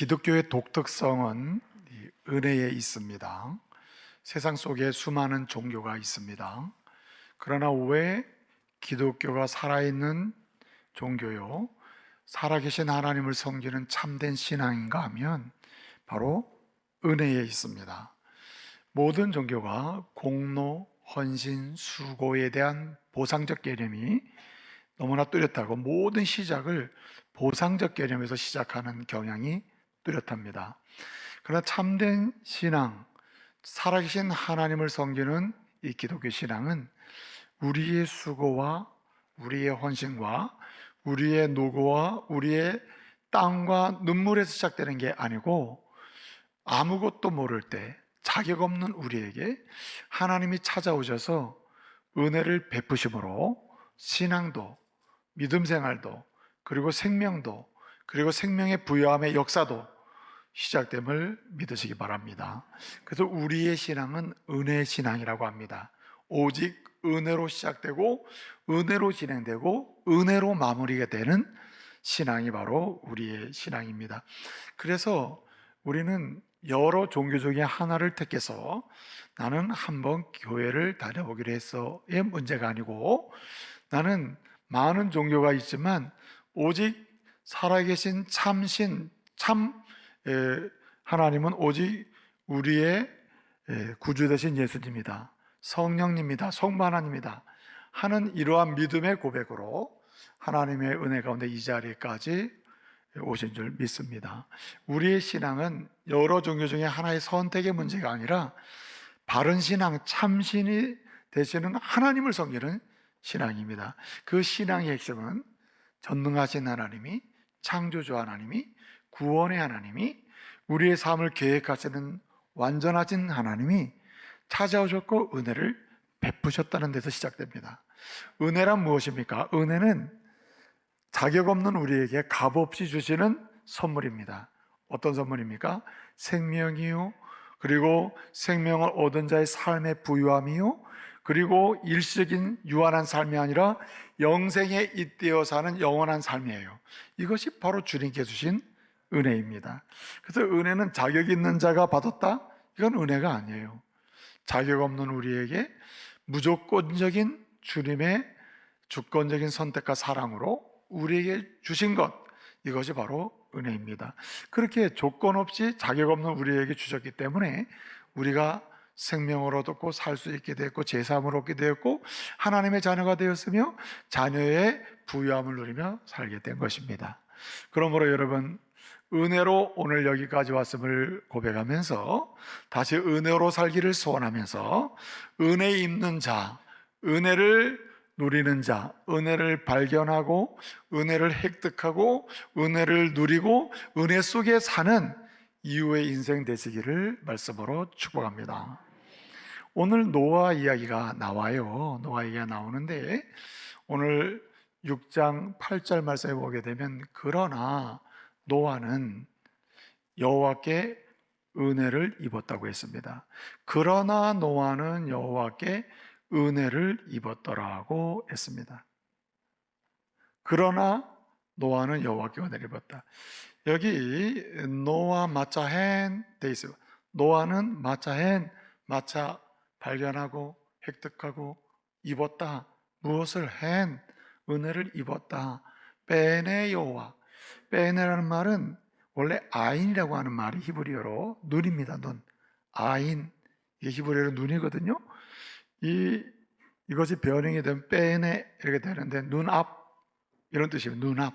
기독교의 독특성은 이 은혜에 있습니다. 세상 속에 수많은 종교가 있습니다. 그러나 왜 기독교가 살아있는 종교요, 살아계신 하나님을 섬기는 참된 신앙인가 하면 바로 은혜에 있습니다. 모든 종교가 공로, 헌신, 수고에 대한 보상적 개념이 너무나 뚜렷하고 모든 시작을 보상적 개념에서 시작하는 경향이 뚜렷합니다. 그러나 참된 신앙, 살아계신 하나님을 섬기는 이 기독교 신앙은 우리의 수고와 우리의 헌신과 우리의 노고와 우리의 땀과 눈물에서 시작되는 게 아니고, 아무것도 모를 때 자격 없는 우리에게 하나님이 찾아오셔서 은혜를 베푸심으로 신앙도, 믿음 생활도, 그리고 생명도, 그리고 생명의 부여함의 역사도 시작됨을 믿으시기 바랍니다. 그래서 우리의 신앙은 은혜 신앙이라고 합니다. 오직 은혜로 시작되고 은혜로 진행되고 은혜로 마무리가 되는 신앙이 바로 우리의 신앙입니다. 그래서 우리는 여러 종교 중에 하나를 택해서 나는 한번 교회를 다녀보기로 했어의 문제가 아니고, 나는 많은 종교가 있지만 오직 살아계신 참신, 하나님은 오직 우리의 구주 되신 예수님이다, 성령님이다, 성부 하나님이다 하는 이러한 믿음의 고백으로 하나님의 은혜 가운데 이 자리까지 오신 줄 믿습니다. 우리의 신앙은 여러 종교 중에 하나의 선택의 문제가 아니라 바른 신앙, 참신이 되시는 하나님을 섬기는 신앙입니다. 그 신앙의 핵심은 전능하신 하나님이, 창조주 하나님이, 구원의 하나님이, 우리의 삶을 계획하시는 완전하신 하나님이 찾아오셨고 은혜를 베푸셨다는 데서 시작됩니다. 은혜란 무엇입니까? 은혜는 자격 없는 우리에게 값없이 주시는 선물입니다. 어떤 선물입니까? 생명이요, 그리고 생명을 얻은 자의 삶의 부유함이요, 그리고 일시적인 유한한 삶이 아니라 영생에 잇대어 사는 영원한 삶이에요. 이것이 바로 주님께 주신 은혜입니다. 그래서 은혜는 자격 있는 자가 받았다? 이건 은혜가 아니에요. 자격 없는 우리에게 무조건적인 주님의 주권적인 선택과 사랑으로 우리에게 주신 것, 이것이 바로 은혜입니다. 그렇게 조건 없이 자격 없는 우리에게 주셨기 때문에 우리가 생명을 얻었고 살 수 있게 되었고 제3을 얻게 되었고 하나님의 자녀가 되었으며 자녀의 부유함을 누리며 살게 된 것입니다. 그러므로 여러분, 은혜로 오늘 여기까지 왔음을 고백하면서 다시 은혜로 살기를 소원하면서 은혜 입는 자, 은혜를 누리는 자, 은혜를 발견하고 은혜를 획득하고 은혜를 누리고 은혜 속에 사는 이후의 인생 되시기를 말씀으로 축복합니다. 오늘 노아 이야기가 나와요. 노아 이야기가 나오는데 오늘 6장 8절 말씀에 보게 되면, 그러나 노아는 여호와께 은혜를 입었다고 했습니다. 그러나 노아는 여호와께 은혜를 입었더라고 했습니다. 그러나 노아는 여호와께 은혜를 입었다. 여기 노아 마차헨 돼 있어요. 노아는 마차헨, 마차 발견하고 획득하고 입었다. 무엇을 헨? 은혜를 입었다. 베네 여호와. 베네라는 말은 원래 아인이라고 하는 말이 히브리어로 눈입니다. 눈. 아인. 이게 히브리어로 눈이거든요. 이것이 변형이 되면 베네 이렇게 되는데, 눈앞 이런 뜻이에요. 눈앞.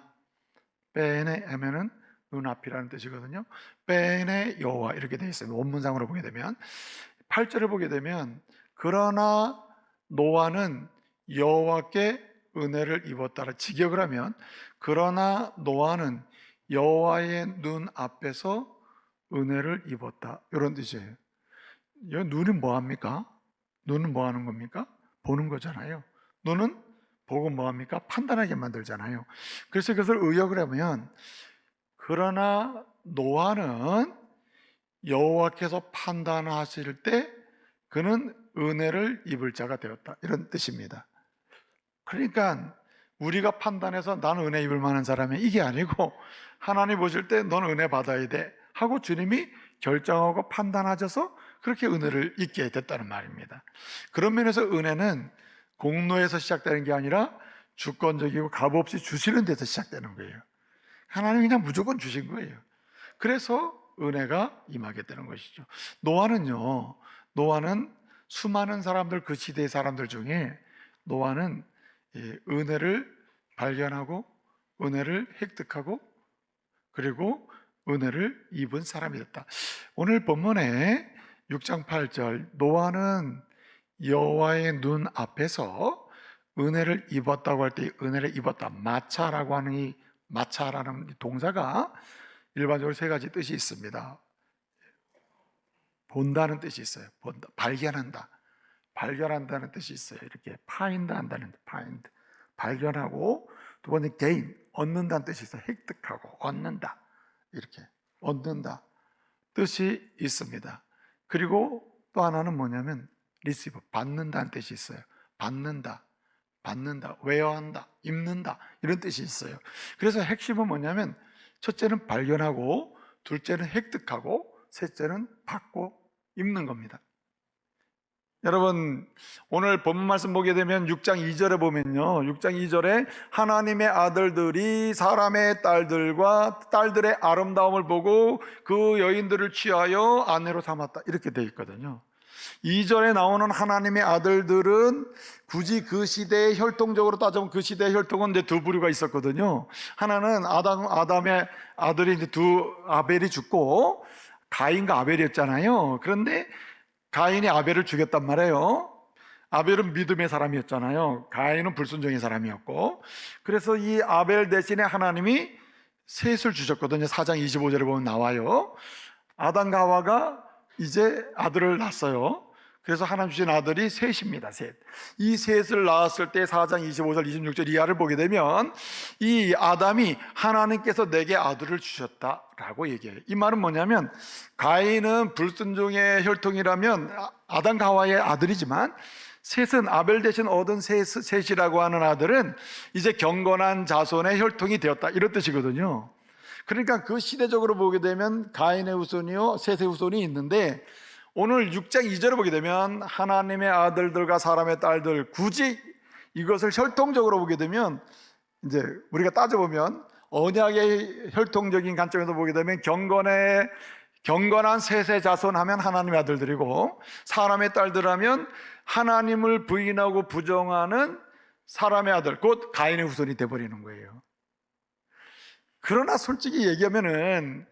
베네 하면은 눈앞이라는 뜻이거든요. 베네 여호와 이렇게 되어 있어요. 원문상으로 보게 되면 8절을 보게 되면, 그러나 노아는 여호와께 은혜를 입었다라 직역을 하면, 그러나 노아는 여호와의 눈 앞에서 은혜를 입었다, 이런 뜻이에요. 눈은 뭐합니까? 눈은 뭐 하는 겁니까? 보는 거잖아요. 눈은 보고 뭐합니까? 판단하게 만들잖아요. 그래서 그것을 의역을 하면, 그러나 노아는 여호와께서 판단하실 때 그는 은혜를 입을 자가 되었다, 이런 뜻입니다. 그러니까 우리가 판단해서 나는 은혜 입을 만한 사람이 이게 아니고 하나님 보실 때 너는 은혜 받아야 돼 하고 주님이 결정하고 판단하셔서 그렇게 은혜를 입게 됐다는 말입니다. 그런 면에서 은혜는 공로에서 시작되는 게 아니라 주권적이고 값없이 주시는 데서 시작되는 거예요. 하나님이 그냥 무조건 주신 거예요. 그래서 은혜가 임하게 되는 것이죠. 노아는 수많은 사람들, 그 시대의 사람들 중에 노아는 은혜를 발견하고 은혜를 획득하고 그리고 은혜를 입은 사람이 됐다. 오늘 본문에 6장 8절 노아는 여호와의 눈 앞에서 은혜를 입었다고 할 때 은혜를 입었다, 마차라고 하는 이 마차라는 동사가 일반적으로 세 가지 뜻이 있습니다. 본다는 뜻이 있어요. 본다, 발견한다, 발견한다는 뜻이 있어요. 이렇게 파인드 한다는 파인드, 발견하고, 두 번째 게인, 얻는다는 뜻이 있어요. 획득하고 얻는다, 이렇게 얻는다 뜻이 있습니다. 그리고 또 하나는 뭐냐면 리시브, 받는다는 뜻이 있어요. 받는다, 외어한다, 입는다, 이런 뜻이 있어요. 그래서 핵심은 뭐냐면 첫째는 발견하고, 둘째는 획득하고, 셋째는 받고 입는 겁니다. 여러분, 오늘 본문 말씀 보게 되면 6장 2절에 보면요, 6장 2절에 하나님의 아들들이 사람의 딸들과 딸들의 아름다움을 보고 그 여인들을 취하여 아내로 삼았다, 이렇게 되어 있거든요. 2절에 나오는 하나님의 아들들은 굳이 그 시대의 혈통적으로 따져보면 그 시대의 혈통은 이제 두 부류가 있었거든요. 하나는 아담의 아들이 이제 아벨이 죽고 가인과 아벨이었잖아요. 그런데 가인이 아벨을 죽였단 말이에요. 아벨은 믿음의 사람이었잖아요. 가인은 불순종의 사람이었고, 그래서 이 아벨 대신에 하나님이 셋을 주셨거든요. 4장 25절에 보면 나와요. 아담과 하와가 이제 아들을 낳았어요. 그래서 하나님 주신 아들이 셋입니다. 셋. 이 셋을 낳았을 때 4장 25절 26절 이하를 보게 되면 이 아담이 하나님께서 내게 아들을 주셨다라고 얘기해요. 이 말은 뭐냐면 가인은 불순종의 혈통이라면 아담과 하와의 아들이지만 셋은 아벨 대신 얻은 셋이라고 하는 아들은 이제 경건한 자손의 혈통이 되었다, 이런 뜻이거든요. 그러니까 그 시대적으로 보게 되면 가인의 후손이요 셋의 후손이 있는데, 오늘 6장 2절을 보게 되면 하나님의 아들들과 사람의 딸들, 굳이 이것을 혈통적으로 보게 되면 이제 우리가 따져보면 언약의 혈통적인 관점에서 보게 되면 경건한 셋의 자손 하면 하나님의 아들들이고, 사람의 딸들 하면 하나님을 부인하고 부정하는 사람의 아들, 곧 가인의 후손이 돼버리는 거예요. 그러나 솔직히 얘기하면은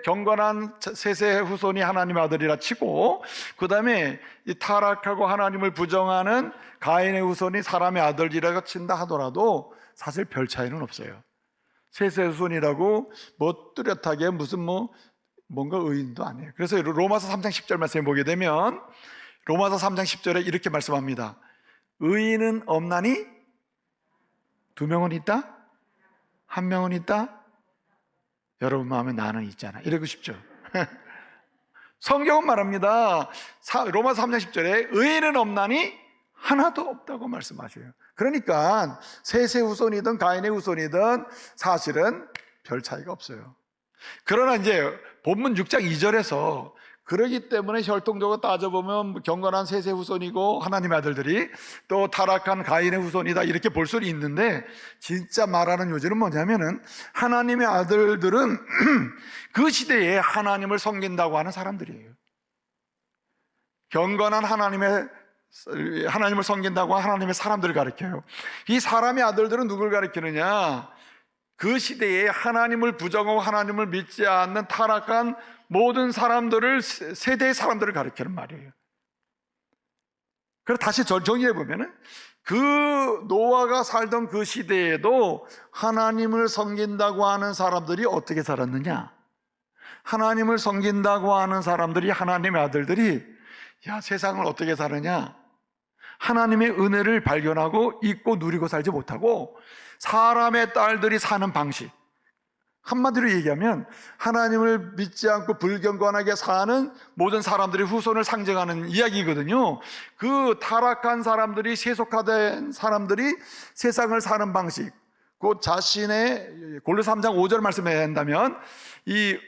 경건한 셋의 후손이 하나님의 아들이라 치고, 그 다음에 이 타락하고 하나님을 부정하는 가인의 후손이 사람의 아들이라고 친다 하더라도 사실 별 차이는 없어요. 셋의 후손이라고 뭐 뚜렷하게 무슨 뭔가 의인도 아니에요. 그래서 로마서 3장 10절 말씀에 보게 되면 로마서 3장 10절에 이렇게 말씀합니다. 의인은 없나니? 두 명은 있다? 한 명은 있다? 여러분 마음에 나는 있잖아, 이러고 싶죠? 성경은 말합니다. 로마서 3장 10절에 의인은 없나니 하나도 없다고 말씀하셔요. 그러니까 셋의 후손이든 가인의 후손이든 사실은 별 차이가 없어요. 그러나 이제 본문 6장 2절에서 그러기 때문에 혈통적으로 따져보면 경건한 셋의 후손이고 하나님의 아들들이 또 타락한 가인의 후손이다, 이렇게 볼 수는 있는데, 진짜 말하는 요지는 뭐냐면은 하나님의 아들들은 그 시대에 하나님을 섬긴다고 하는 사람들이에요. 경건한 하나님을 섬긴다고 하는 하나님의 사람들을 가리켜요. 이 사람의 아들들은 누굴 가리키느냐? 그 시대에 하나님을 부정하고 하나님을 믿지 않는 타락한 모든 사람들을, 세대의 사람들을 가리키는 말이에요. 그래서 다시 정리해 보면은 그 노아가 살던 그 시대에도 하나님을 섬긴다고 하는 사람들이 어떻게 살았느냐? 하나님을 섬긴다고 하는 사람들이, 하나님의 아들들이 세상을 어떻게 사느냐? 하나님의 은혜를 발견하고 잊고 누리고 살지 못하고 사람의 딸들이 사는 방식, 한마디로 얘기하면 하나님을 믿지 않고 불경건하게 사는 모든 사람들의 후손을 상징하는 이야기거든요. 그 타락한 사람들이, 세속화된 사람들이 세상을 사는 방식, 곧 자신의 골로새 3장 5절 말씀에 한다면 이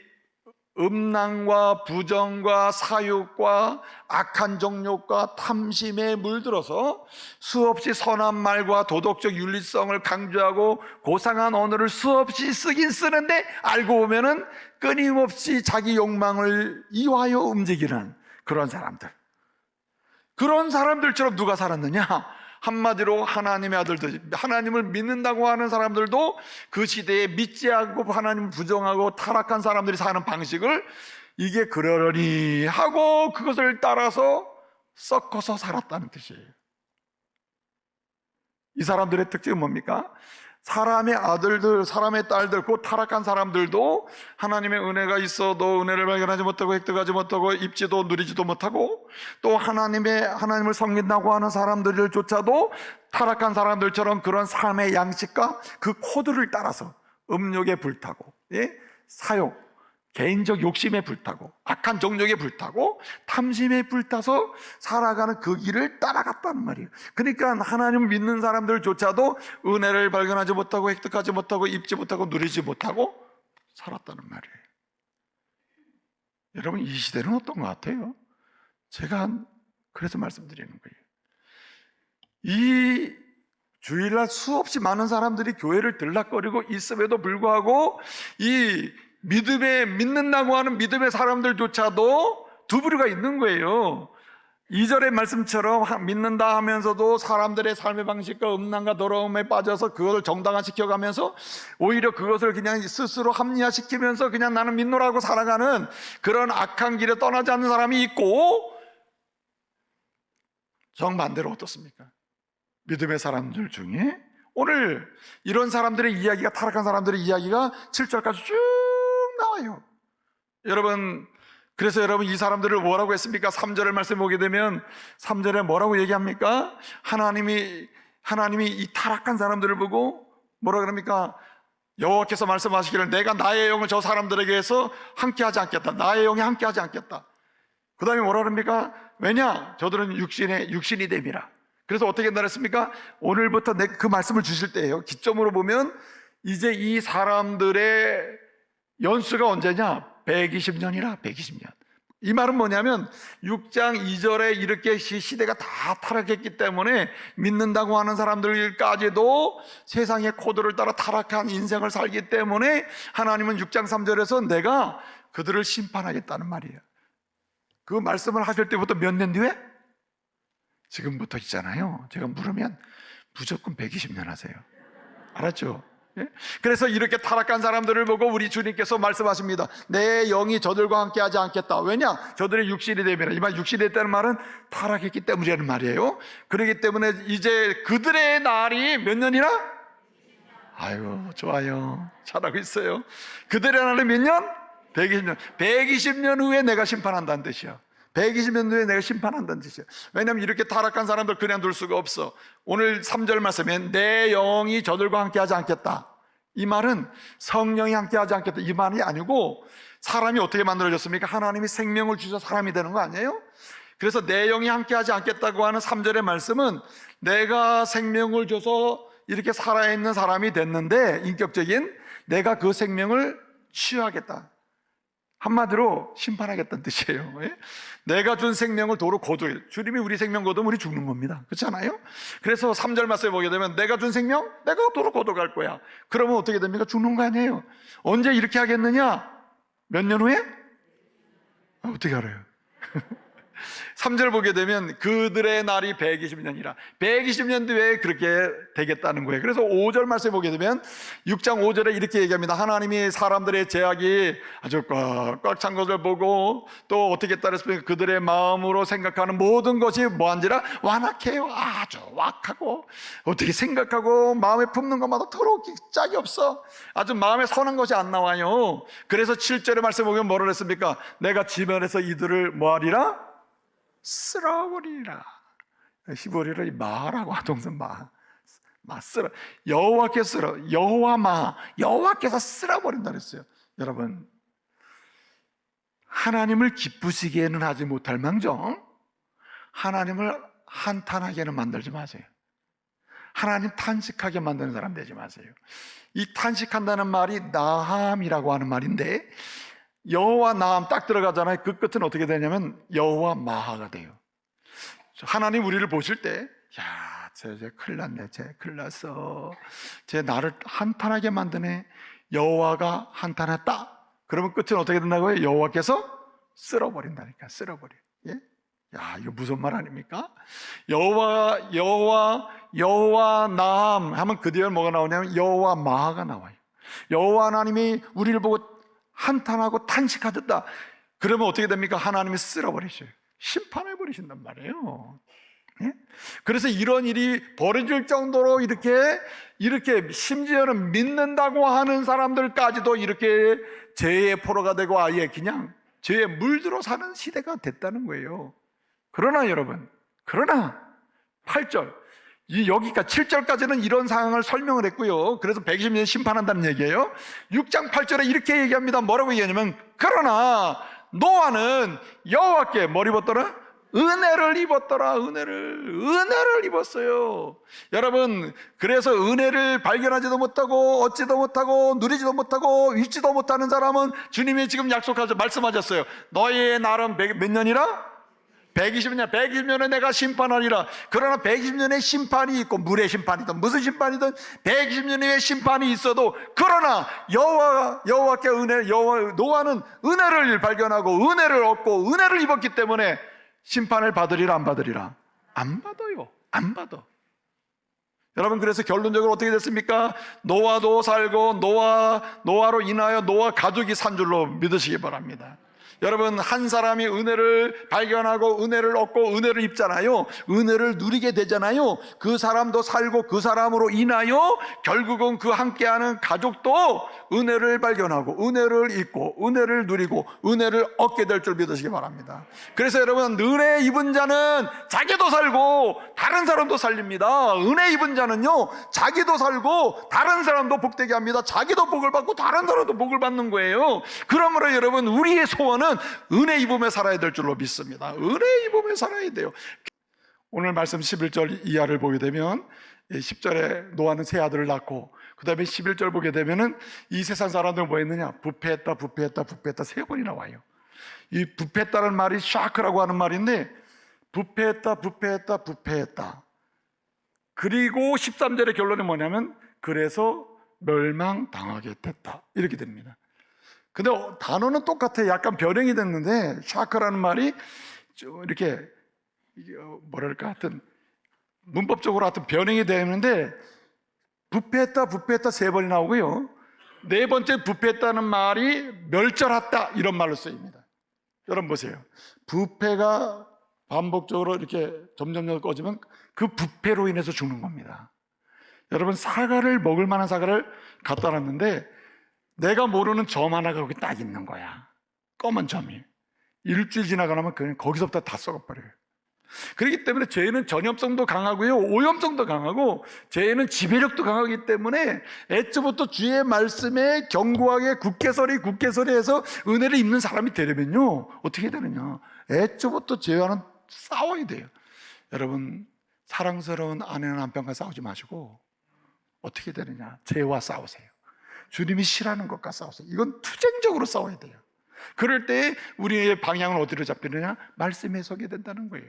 음란과 부정과 사욕과 악한 정욕과 탐심에 물들어서 수없이 선한 말과 도덕적 윤리성을 강조하고 고상한 언어를 수없이 쓰긴 쓰는데 알고 보면은 끊임없이 자기 욕망을 이화하여 움직이는 그런 사람들. 그런 사람들처럼 누가 살았느냐? 한마디로 하나님의 아들들, 하나님을 믿는다고 하는 사람들도 그 시대에 믿지 않고 하나님을 부정하고 타락한 사람들이 사는 방식을 이게 그러려니 하고 그것을 따라서 섞어서 살았다는 뜻이에요. 이 사람들의 특징은 뭡니까? 사람의 아들들, 사람의 딸들, 곧 타락한 사람들도 하나님의 은혜가 있어도 은혜를 발견하지 못하고 획득하지 못하고 입지도 누리지도 못하고, 또 하나님을 섬긴다고 하는 사람들조차도 타락한 사람들처럼 그런 삶의 양식과 그 코드를 따라서 음욕에 불타고, 사욕, 개인적 욕심에 불타고, 악한 정욕에 불타고, 탐심에 불타서 살아가는 그 길을 따라갔다는 말이에요. 그러니까 하나님을 믿는 사람들조차도 은혜를 발견하지 못하고 획득하지 못하고 입지 못하고 누리지 못하고 살았다는 말이에요. 여러분, 이 시대는 어떤 것 같아요? 제가 그래서 말씀드리는 거예요. 이 주일날 수없이 많은 사람들이 교회를 들락거리고 있음에도 불구하고 이 믿는다고 하는 믿음의 사람들조차도 두 부류가 있는 거예요. 2절의 말씀처럼 믿는다 하면서도 사람들의 삶의 방식과 음란과 더러움에 빠져서 그것을 정당화시켜가면서 오히려 그것을 그냥 스스로 합리화시키면서 그냥 나는 믿노라고 살아가는 그런 악한 길에 떠나지 않는 사람이 있고, 정반대로 어떻습니까? 믿음의 사람들 중에 오늘 이런 사람들의 이야기가, 타락한 사람들의 이야기가 7절까지 쭉 나와요. 여러분, 그래서 여러분 이 사람들을 뭐라고 했습니까? 3절의 말씀 보게 되면 3절에 뭐라고 얘기합니까? 하나님이 이 타락한 사람들을 보고 뭐라 그럽니까? 여호와께서 말씀하시기를 내가 나의 영을 저 사람들에게 해서 함께하지 않겠다. 나의 영이 함께하지 않겠다. 그 다음에 뭐라 그럽니까? 왜냐? 저들은 육신이 됨이라. 그래서 어떻게 나랬습니까? 오늘부터 그 말씀을 주실 때예요. 기점으로 보면 이제 이 사람들의 연수가 언제냐? 120년이라. 120년. 이 말은 뭐냐면 6장 2절에 이렇게 시대가 다 타락했기 때문에 믿는다고 하는 사람들까지도 세상의 코드를 따라 타락한 인생을 살기 때문에 하나님은 6장 3절에서 내가 그들을 심판하겠다는 말이에요. 그 말씀을 하실 때부터 몇 년 뒤에? 지금부터 있잖아요. 제가 물으면 무조건 120년 하세요. 알았죠? 그래서 이렇게 타락한 사람들을 보고 우리 주님께서 말씀하십니다. 내 영이 저들과 함께 하지 않겠다. 왜냐? 저들의 육신이 되면, 이 말 육신이 됐다는 말은 타락했기 때문이라는 말이에요. 그렇기 때문에 이제 그들의 날이 몇 년이나? 아이고, 좋아요. 잘하고 있어요. 그들의 날이 몇 년? 120년. 120년 후에 내가 심판한다는 뜻이야. 120년 후에 내가 심판한다는 뜻이에요. 왜냐하면 이렇게 타락한 사람들 그냥 둘 수가 없어. 오늘 3절 말씀에 내 영이 저들과 함께 하지 않겠다. 이 말은 성령이 함께 하지 않겠다 이 말이 아니고, 사람이 어떻게 만들어졌습니까? 하나님이 생명을 주셔서 사람이 되는 거 아니에요? 그래서 내 영이 함께 하지 않겠다고 하는 3절의 말씀은 내가 생명을 줘서 이렇게 살아있는 사람이 됐는데, 인격적인 내가 그 생명을 취하겠다. 한마디로 심판하겠다는 뜻이에요. 내가 준 생명을 도로 거두게. 주님이 우리 생명 거두면 우리 죽는 겁니다. 그렇잖아요? 그래서 3절 말씀에 보게 되면 내가 준 생명 내가 도로 거둬갈 거야. 그러면 어떻게 됩니까? 죽는 거 아니에요. 언제 이렇게 하겠느냐? 몇 년 후에? 어떻게 알아요? 3절 보게 되면 그들의 날이 120년이라. 120년 뒤에 그렇게 되겠다는 거예요. 그래서 5절 말씀에 보게 되면 6장 5절에 이렇게 얘기합니다. 하나님이 사람들의 제약이 아주 꽉꽉 찬 것을 보고 또 어떻게 했다 그랬습니까? 그들의 마음으로 생각하는 모든 것이 뭐한지라 완악해요. 아주 완악하고 어떻게 생각하고 마음에 품는 것마다 더럽게 짝이 없어. 아주 마음에 선한 것이 안 나와요. 그래서 7절의 말씀에 보면 뭐라 그랬습니까? 내가 지면에서 이들을 뭐하리라? 쓸어버리라. 히브리어로 마라고 하동선 쓸어. 여호와께 쓸어. 여호와께서 쓸어버린다 그랬어요. 여러분, 하나님을 기쁘시게는 하지 못할 망정 하나님을 한탄하게는 만들지 마세요. 하나님 탄식하게 만드는 사람 되지 마세요. 이 탄식한다는 말이 나함이라고 하는 말인데, 여호와 나함 딱 들어가잖아요. 그 끝은 어떻게 되냐면 여호와 마하가 돼요. 하나님 우리를 보실 때, 야, 쟤 큰일 났네, 쟤 큰일 났어, 쟤 나를 한탄하게 만드네, 여호와가 한탄했다. 그러면 끝은 어떻게 된다고요? 여호와께서 쓸어버린다니까. 쓸어버려. 예? 야, 이거 무슨 말 아닙니까? 여호와 나함 하면 그 뒤에 뭐가 나오냐면 여호와 마하가 나와요. 여호와 하나님이 우리를 보고 한탄하고 탄식하셨다. 그러면 어떻게 됩니까? 하나님이 쓸어버리셔요. 심판해 버리신단 말이에요. 예? 그래서 이런 일이 벌어질 정도로 이렇게 심지어는 믿는다고 하는 사람들까지도 이렇게 죄의 포로가 되고 아예 그냥 죄에 물들어 사는 시대가 됐다는 거예요. 그러나 여러분, 8절, 여기까지 7절까지는 이런 상황을 설명을 했고요. 그래서 120년 심판한다는 얘기예요. 6장 8절에 이렇게 얘기합니다. 뭐라고 얘기하냐면, 그러나 노아는 여호와께 뭘 입었더라? 은혜를 입었더라. 은혜를 입었어요. 여러분, 그래서 은혜를 발견하지도 못하고 얻지도 못하고 누리지도 못하고 잊지도 못하는 사람은 주님이 지금 말씀하셨어요. 너희의 날은 몇 년이라? 120년, 120년에 내가 심판하리라. 그러나 120년의 심판이 있고, 물의 심판이든 무슨 심판이든 120년의 심판이 있어도, 그러나 여호와께 노아는 은혜를 발견하고 은혜를 얻고 은혜를 입었기 때문에 심판을 받으리라 안 받으리라? 안 받아요. 안 받아. 여러분, 그래서 결론적으로 어떻게 됐습니까? 노아도 살고 노아로 인하여 노아 가족이 산 줄로 믿으시기 바랍니다. 여러분, 한 사람이 은혜를 발견하고 은혜를 얻고 은혜를 입잖아요. 은혜를 누리게 되잖아요. 그 사람도 살고 그 사람으로 인하여 결국은 그 함께하는 가족도 은혜를 발견하고 은혜를 입고 은혜를 누리고 은혜를 얻게 될 줄 믿으시기 바랍니다. 그래서 여러분, 은혜 입은 자는 자기도 살고 다른 사람도 살립니다. 은혜 입은 자는요, 자기도 살고 다른 사람도 복되게 합니다. 자기도 복을 받고 다른 사람도 복을 받는 거예요. 그러므로 여러분, 우리의 소원은 은혜 입음에 살아야 될 줄로 믿습니다. 은혜 입음에 살아야 돼요. 오늘 말씀 11절 이하를 보게 되면 10절에 노아는 세 아들을 낳고, 그 다음에 11절 보게 되면은 이 세상 사람들은 뭐 했느냐? 부패했다 세 번이 나와요. 이 부패했다는 말이 샤크라고 하는 말인데, 부패했다. 그리고 13절의 결론이 뭐냐면, 그래서 멸망당하게 됐다, 이렇게 됩니다. 근데 단어는 똑같아요. 약간 변형이 됐는데, 샤크라는 말이 좀 이렇게 뭐랄까, 하여튼 문법적으로 하여튼 변형이 되는데, 부패했다 세 번이 나오고요. 네 번째 부패했다는 말이 멸절했다, 이런 말로 쓰입니다. 여러분 보세요. 부패가 반복적으로 이렇게 점점 꺼지면 그 부패로 인해서 죽는 겁니다. 여러분, 사과를 먹을 만한 사과를 갖다 놨는데 내가 모르는 점 하나가 거기 딱 있는 거야. 검은 점이. 일주일 지나고 나면 그냥 거기서부터 다 썩어버려요. 그렇기 때문에 죄는 전염성도 강하고요, 오염성도 강하고, 죄는 지배력도 강하기 때문에 애초부터 주의 말씀에 견고하게 굳게 해서 은혜를 입는 사람이 되려면요, 어떻게 되느냐? 애초부터 죄와는 싸워야 돼요. 여러분, 사랑스러운 아내나 남편과 싸우지 마시고 어떻게 되느냐? 죄와 싸우세요. 주님이 싫어하는 것과 싸우세요. 이건 투쟁적으로 싸워야 돼요. 그럴 때 우리의 방향을 어디로 잡히느냐? 말씀에 서게 된다는 거예요.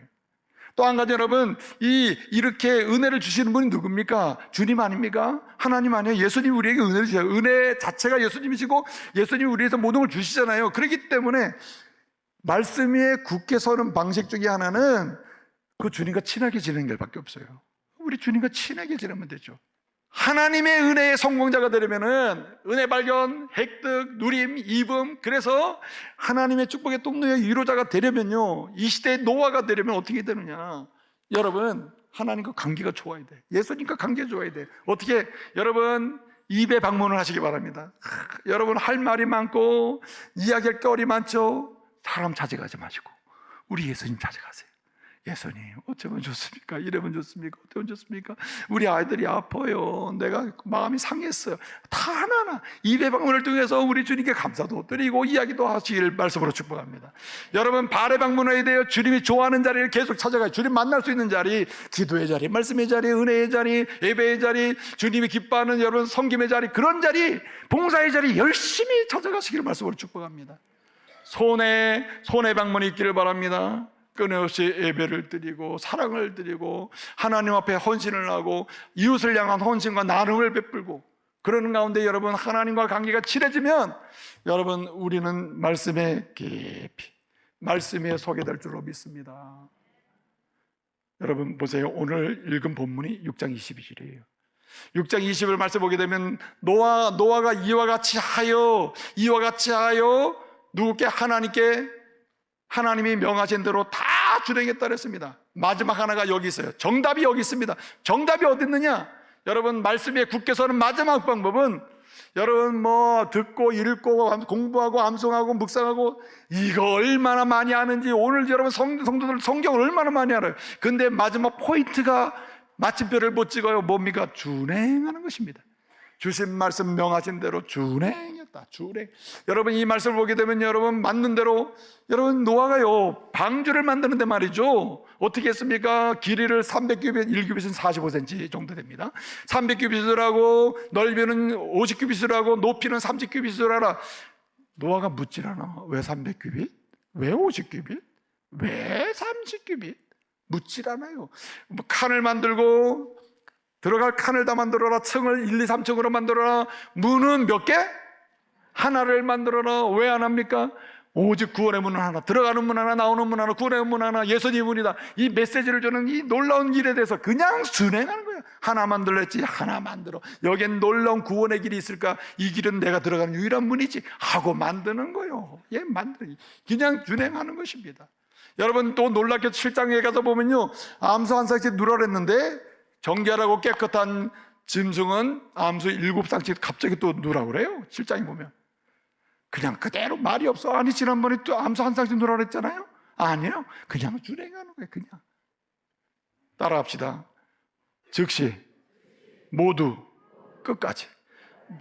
또 한 가지, 여러분, 이렇게 은혜를 주시는 분이 누굽니까? 주님 아닙니까? 하나님 아니에요? 예수님이 우리에게 은혜를 주셔요. 은혜 자체가 예수님이시고 예수님이 우리에서 모든 걸 주시잖아요. 그렇기 때문에 말씀 위에 굳게 서는 방식 중에 하나는 그 주님과 친하게 지내는 길밖에 없어요. 우리 주님과 친하게 지내면 되죠. 하나님의 은혜의 성공자가 되려면은 은혜 발견, 획득, 누림, 입음, 그래서 하나님의 축복의 통로의 위로자가 되려면요, 이 시대의 노아가 되려면 어떻게 되느냐? 여러분, 하나님과 관계가 좋아야 돼. 예수님과 관계가 좋아야 돼. 어떻게? 여러분, 입에 방문을 하시기 바랍니다. 여러분, 할 말이 많고 이야기할 거리 많죠? 사람 찾아가지 마시고 우리 예수님 찾아가세요. 예수님 어쩌면 좋습니까? 이러면 좋습니까? 어쩌면 좋습니까? 우리 아이들이 아파요. 내가 마음이 상했어요. 다 하나하나 입의 방문을 통해서 우리 주님께 감사도 드리고 이야기도 하시길 말씀으로 축복합니다. 여러분, 발의 방문해야 돼요. 주님이 좋아하는 자리를 계속 찾아가요. 주님 만날 수 있는 자리, 기도의 자리, 말씀의 자리, 은혜의 자리, 예배의 자리, 주님이 기뻐하는 여러분 섬김의 자리, 그런 자리, 봉사의 자리 열심히 찾아가시길 말씀으로 축복합니다. 손에 방문이 있기를 바랍니다. 끊임없이 예배를 드리고 사랑을 드리고 하나님 앞에 헌신을 하고 이웃을 향한 헌신과 나눔을 베풀고 그러는 가운데 여러분 하나님과 관계가 친해지면 여러분 우리는 말씀에 깊이 말씀에 서게 될 줄로 믿습니다. 여러분 보세요. 오늘 읽은 본문이 6장 22절이에요. 6장 20을 말씀 보게 되면 노아가 이와 같이 하여 누구께? 하나님이 명하신 대로 다 준행했다 그랬습니다. 마지막 하나가 여기 있어요. 정답이 여기 있습니다. 정답이 어디 있느냐? 여러분 말씀에 굳게 서는 마지막 방법은 여러분 듣고 읽고 공부하고 암송하고 묵상하고 이거 얼마나 많이 하는지 오늘 여러분 성도들 성경을 얼마나 많이 알아요. 근데 마지막 포인트가 마침표를 못 찍어요. 뭡니까? 준행하는 것입니다. 주신 말씀 명하신 대로 준행했다. 준행. 여러분 이 말씀을 보게 되면 여러분 맞는 대로 여러분 노아가요 방주를 만드는데 말이죠. 어떻게 했습니까? 길이를 300규빗, 1규빗은 45cm 정도 됩니다. 300규빗을 하고 넓이는 50규빗을 하고 높이는 30규빗을 하라. 노아가 묻질 않아. 왜 300규빗? 왜 50규빗? 왜 30규빗? 묻질 않아요. 칸을 만들고 들어갈 칸을 다 만들어라. 층을 1, 2, 3층으로 만들어라. 문은 몇 개? 하나를 만들어라. 왜 안 합니까? 오직 구원의 문은 하나, 들어가는 문 하나, 나오는 문 하나, 구원의 문 하나, 예수님의 문이다. 이 메시지를 주는 이 놀라운 일에 대해서 그냥 순행하는 거예요. 하나 만들었지, 하나 만들어. 여기엔 놀라운 구원의 길이 있을까? 이 길은 내가 들어가는 유일한 문이지 하고 만드는 거예요. 그냥 준행하는 것입니다. 여러분 또 놀랍게 7장에 가서 보면요, 암소 한 쌍씩 누라랬는데 정결하고 깨끗한 짐승은 암소 7쌍씩 갑자기 또 누라고 그래요. 7장에 보면 그냥 그대로 말이 없어. 아니 지난번에 또 암소 한 쌍씩 누라 그랬잖아요. 아니에요. 그냥 준행하는 거예요. 그냥 따라합시다. 즉시 모두 끝까지.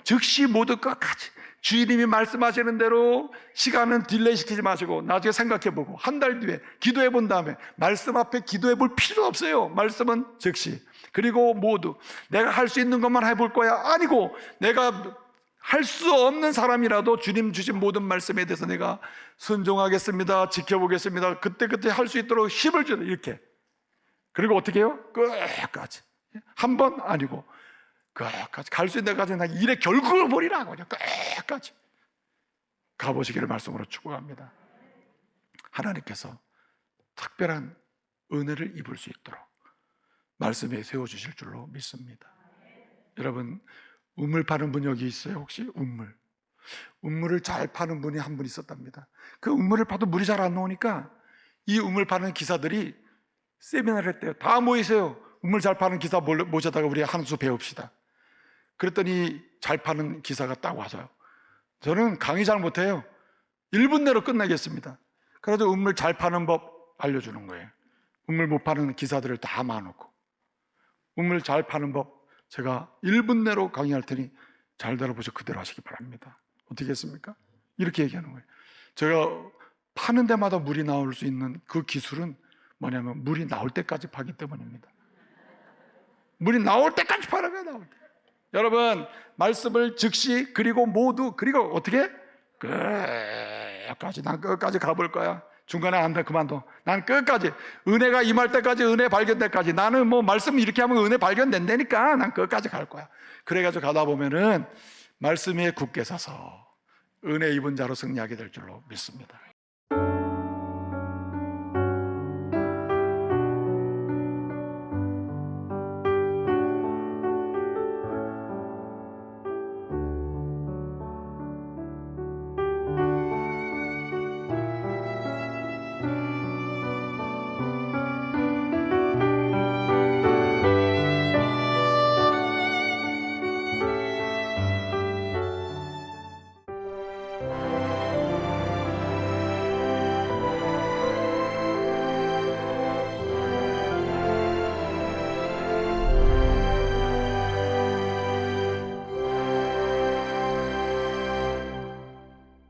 즉시 모두 끝까지. 주님이 말씀하시는 대로 시간은 딜레이 시키지 마시고 나중에 생각해보고 한 달 뒤에 기도해 본 다음에 말씀 앞에 기도해 볼 필요 없어요. 말씀은 즉시. 그리고 모두 내가 할 수 있는 것만 해볼 거야 아니고 내가 할 수 없는 사람이라도 주님 주신 모든 말씀에 대해서 내가 순종하겠습니다. 지켜보겠습니다. 그때 할 수 있도록 힘을 주는 이렇게. 그리고 어떻게 해요? 끝까지. 한 번 아니고 끝까지 갈 수 있는 데까지 나 일의 결국을 보리라고 끝까지 가보시기를 말씀으로 축복합니다. 하나님께서 특별한 은혜를 입을 수 있도록 말씀에 세워주실 줄로 믿습니다. 여러분 우물 파는 분 여기 있어요? 혹시 우물을 잘 파는 분이 한 분 있었답니다. 그 우물을 파도 물이 잘 안 나오니까 이 우물 파는 기사들이 세미나를 했대요. 다 모이세요. 우물 잘 파는 기사 모셔다가 우리 한 수 배웁시다. 그랬더니 잘 파는 기사가 딱 와서요. 저는 강의 잘 못해요. 1분 내로 끝내겠습니다. 그래서 우물 잘 파는 법 알려주는 거예요. 우물 못 파는 기사들을 다 모아놓고 우물 잘 파는 법 제가 1분 내로 강의할 테니 잘 들어보셔 그대로 하시기 바랍니다. 어떻게 했습니까? 이렇게 얘기하는 거예요. 제가 파는 데마다 물이 나올 수 있는 그 기술은 뭐냐면 물이 나올 때까지 파기 때문입니다. 물이 나올 때까지 파는 거예요. 나올 때. 여러분 말씀을 즉시 그리고 모두 그리고 어떻게? 끝까지. 난 끝까지 가볼 거야. 중간에 안 돼 그만둬. 난 끝까지 은혜가 임할 때까지 은혜 발견될 때까지 나는 말씀 이렇게 하면 은혜 발견된다니까 난 끝까지 갈 거야. 그래가지고 가다 보면은 말씀에 굳게 서서 은혜 입은 자로 승리하게 될 줄로 믿습니다.